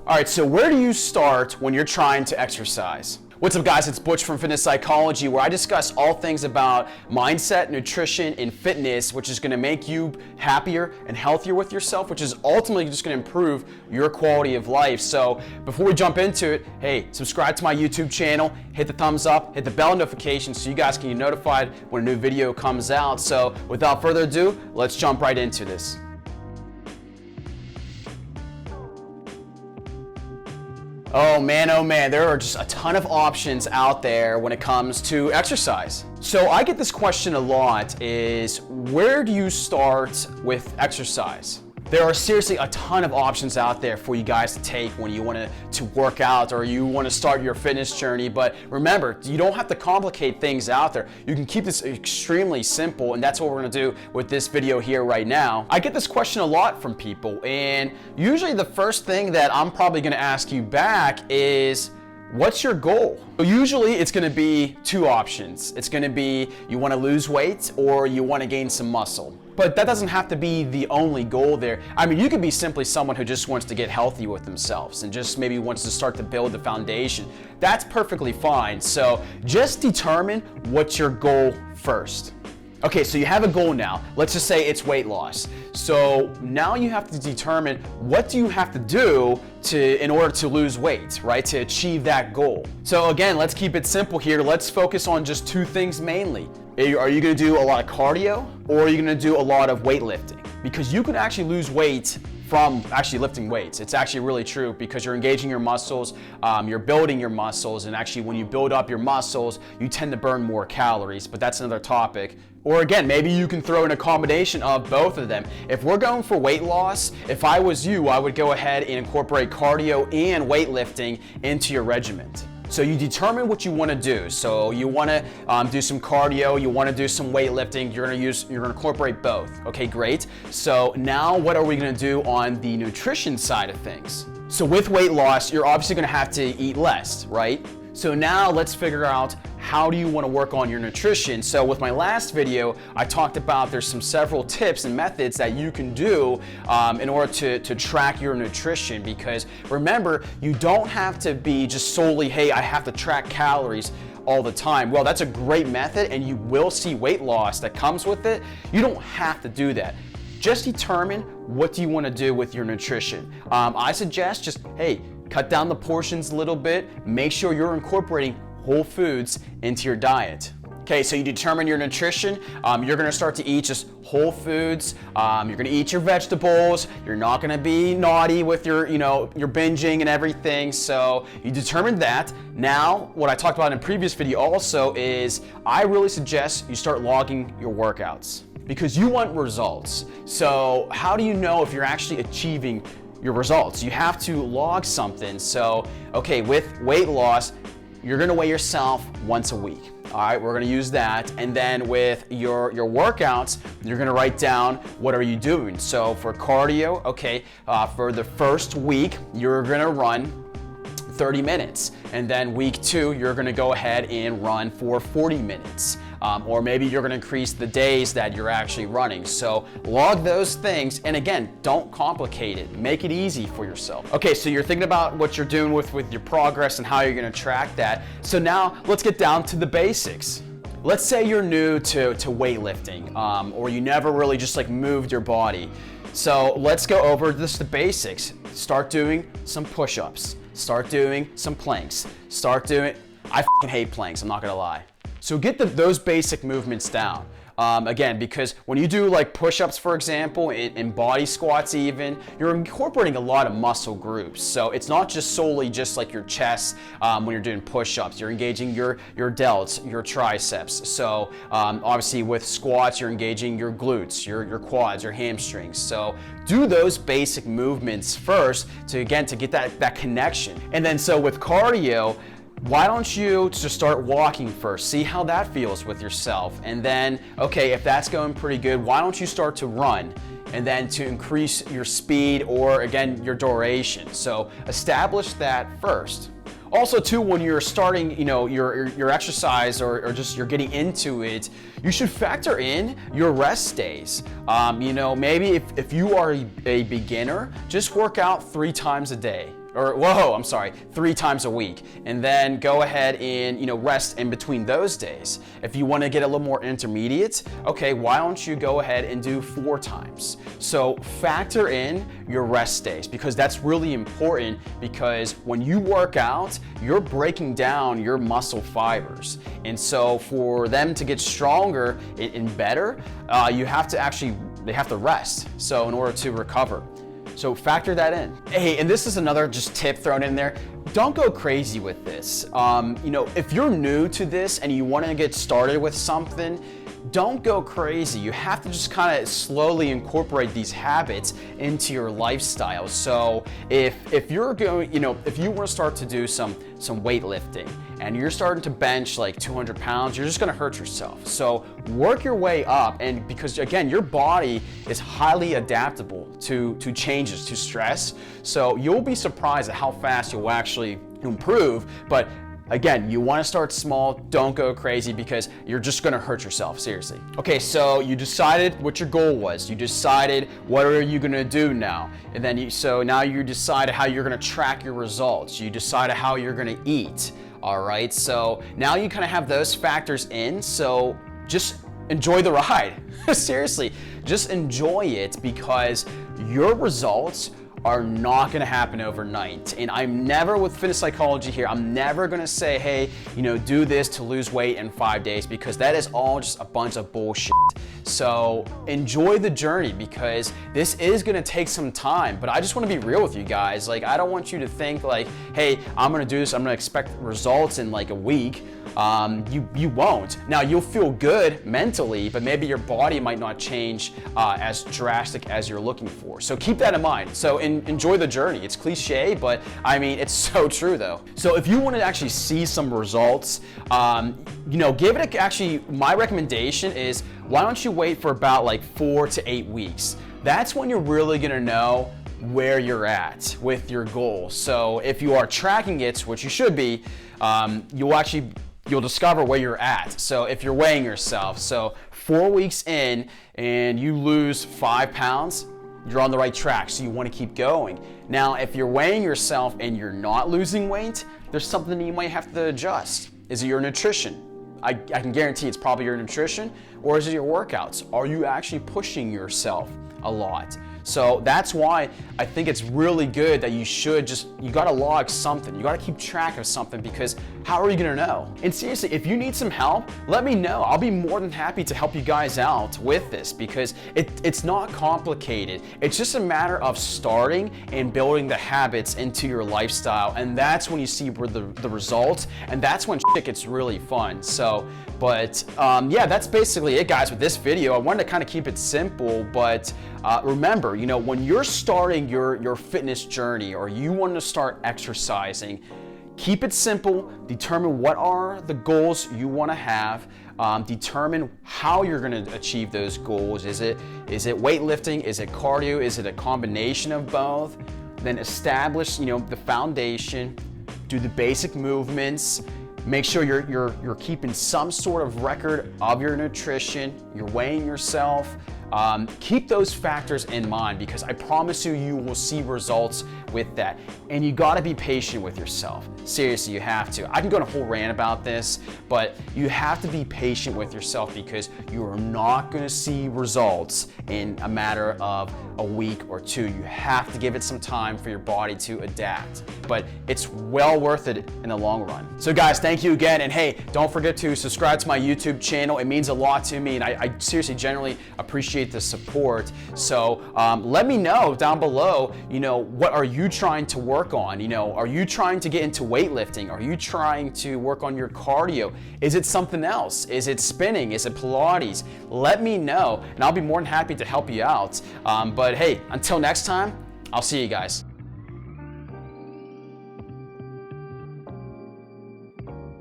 All right, so where do you start when you're trying to exercise? What's up, guys? It's Butch from Fitness Psychology, where I discuss all things about mindset, nutrition, and fitness, which is going to make you happier and healthier with yourself, which is ultimately just going to improve your quality of life. So before we jump into it, hey, subscribe to my YouTube channel, hit the thumbs up, hit the bell notification so you guys can get notified when a new video comes out. So without further ado, let's jump right into this. Oh man, there are just a ton of options out there when it comes to exercise. So I get this question a lot is, where do you start with exercise? There are seriously a ton of options out there for you guys to take when you want to work out or you want to start your fitness journey. But remember, you don't have to complicate things out there. You can keep this extremely simple, and that's what we're going to do with this video here right now. I get this question a lot from people, and usually the first thing that I'm probably going to ask you back is, what's your goal? So usually it's going to be two options. It's going to be you want to lose weight or you want to gain some muscle. But that doesn't have to be the only goal there. I mean, you could be simply someone who just wants to get healthy with themselves and just maybe wants to start to build the foundation. That's perfectly fine. So just determine what's your goal first. Okay, so you have a goal now. Let's just say it's weight loss. So now you have to determine what do you have to do in order to lose weight, right? To achieve that goal. So again, let's keep it simple here. Let's focus on just two things mainly. Are you gonna do a lot of cardio or are you gonna do a lot of weightlifting? Because you can actually lose weight from actually lifting weights. It's actually really true because you're engaging your muscles, you're building your muscles, and actually when you build up your muscles, you tend to burn more calories, but that's another topic. Or again, maybe you can throw in a combination of both of them. If we're going for weight loss, if I was you, I would go ahead and incorporate cardio and weightlifting into your regimen. So you determine what you want to do. So you want to do some cardio, you want to do some weightlifting, you're going to incorporate both. Okay, great. So now what are we going to do on the nutrition side of things? So with weight loss, you're obviously going to have to eat less, right? So now let's figure out how do you want to work on your nutrition. So with my last video, I talked about there's several tips and methods that you can do in order to track your nutrition, because remember, you don't have to be just solely, hey, I have to track calories all the time. Well, that's a great method and you will see weight loss that comes with it. You don't have to do that. Just determine what do you want to do with your nutrition. I suggest just, hey, cut down the portions a little bit. Make sure you're incorporating whole foods into your diet. Okay, so you determine your nutrition. You're gonna start to eat just whole foods. You're gonna eat your vegetables. You're not gonna be naughty with your binging and everything. So you determined that. Now, what I talked about in a previous video also is I really suggest you start logging your workouts because you want results. So how do you know if you're actually achieving your results? You have to log something. So, okay, with weight loss, you're gonna weigh yourself once a week. All right, we're gonna use that. And then with your workouts, you're gonna write down what are you doing. So for cardio, okay, for the first week, you're gonna run 30 minutes. And then week 2, you're gonna go ahead and run for 40 minutes. Or maybe you're gonna increase the days that you're actually running. So log those things, and again, don't complicate it. Make it easy for yourself. Okay, so you're thinking about what you're doing with your progress and how you're gonna track that. So now let's get down to the basics. Let's say you're new to weightlifting, or you never really just like moved your body. So let's go over just the basics. Start doing some push-ups. Start doing some planks. I f***ing hate planks, I'm not gonna lie. So get those basic movements down. Again, because when you do like push-ups, for example, in body squats even, you're incorporating a lot of muscle groups. So it's not just solely just like your chest when you're doing push-ups. You're engaging your delts, your triceps. So obviously with squats, you're engaging your glutes, your quads, your hamstrings. So do those basic movements first to get that connection. And then so with cardio, why don't you just start walking first? See how that feels with yourself. And then, okay, if that's going pretty good, why don't you start to run? And then to increase your speed or again, your duration. So establish that first. Also too, when you're starting, your exercise or just you're getting into it, you should factor in your rest days. Maybe if you are a beginner, just work out 3 times a day. or whoa, I'm sorry, 3 times a week, and then go ahead and, you know, rest in between those days. If you want to get a little more intermediate, okay, why don't you go ahead and do 4 times? So factor in your rest days, because that's really important, because when you work out, you're breaking down your muscle fibers. And so for them to get stronger and better, you have to they have to rest. So in order to recover. So factor that in. Hey, and this is another just tip thrown in there. Don't go crazy with this. You know, if you're new to this and you want to get started with something, don't go crazy. You have to just kind of slowly incorporate these habits into your lifestyle. So if you're going, you know, if you want to start to do some weightlifting and you're starting to bench like 200 pounds, you're just going to hurt yourself. So work your way up, and because again, your body is highly adaptable to changes, to stress. So you'll be surprised at how fast you'll actually improve. But again, you want to start small, don't go crazy, because you're just going to hurt yourself, seriously. Okay, so you decided what your goal was. You decided what are you going to do now. And then so now you decided how you're going to track your results. You decided how you're going to eat. All right, so now you kind of have those factors in, so just enjoy the ride. Seriously, just enjoy it, because your results are not going to happen overnight. And I'm never, with fitness psychology here, I'm never going to say, hey, you know, do this to lose weight in 5 days, because that is all just a bunch of bullshit. So enjoy the journey, because this is going to take some time. But I just want to be real with you guys. Like, I don't want you to think like, hey, I'm going to do this, I'm going to expect results in like a week. You won't. Now, you'll feel good mentally, but maybe your body might not change as drastic as you're looking for. So keep that in mind. So enjoy the journey. It's cliche, but I mean, it's so true though. So if you want to actually see some results, you know, give it actually, my recommendation is, why don't you wait for about like 4 to 8 weeks? That's when you're really gonna know where you're at with your goal. So if you are tracking it, which you should be, you'll discover where you're at. So if you're weighing yourself, so 4 weeks in and you lose 5 pounds, you're on the right track, so you want to keep going. Now, if you're weighing yourself and you're not losing weight, there's something that you might have to adjust. Is it your nutrition? I can guarantee it's probably your nutrition, or is it your workouts? Are you actually pushing yourself a lot? So that's why I think it's really good that you gotta log something. You gotta keep track of something, because how are you gonna know? And seriously, if you need some help, let me know. I'll be more than happy to help you guys out with this, because it's not complicated. It's just a matter of starting and building the habits into your lifestyle. And that's when you see the results, and that's when shit gets really fun. So, but yeah, that's basically it, guys, with this video. I wanted to kind of keep it simple, but remember, you know, when you're starting your fitness journey, or you want to start exercising, keep it simple. Determine what are the goals you want to have. Determine how you're going to achieve those goals. Is it weightlifting? Is it cardio? Is it a combination of both? Then establish, you know, the foundation. Do the basic movements. Make sure you're keeping some sort of record of your nutrition. You're weighing yourself. Keep those factors in mind, because I promise you will see results with that. And you gotta be patient with yourself. Seriously, you have to. I can go on a whole rant about this, but you have to be patient with yourself, because you are not gonna see results in a matter of a week or 2. You have to give it some time for your body to adapt, but it's well worth it in the long run. So guys, thank you again. And hey, don't forget to subscribe to my YouTube channel. It means a lot to me, and I seriously, generally appreciate the support. So let me know down below, you know, what are you trying to work on? You know, are you trying to get into weightlifting? Are you trying to work on your cardio? Is it something else? Is it spinning? Is it Pilates? Let me know, and I'll be more than happy to help you out. But hey, until next time, I'll see you guys.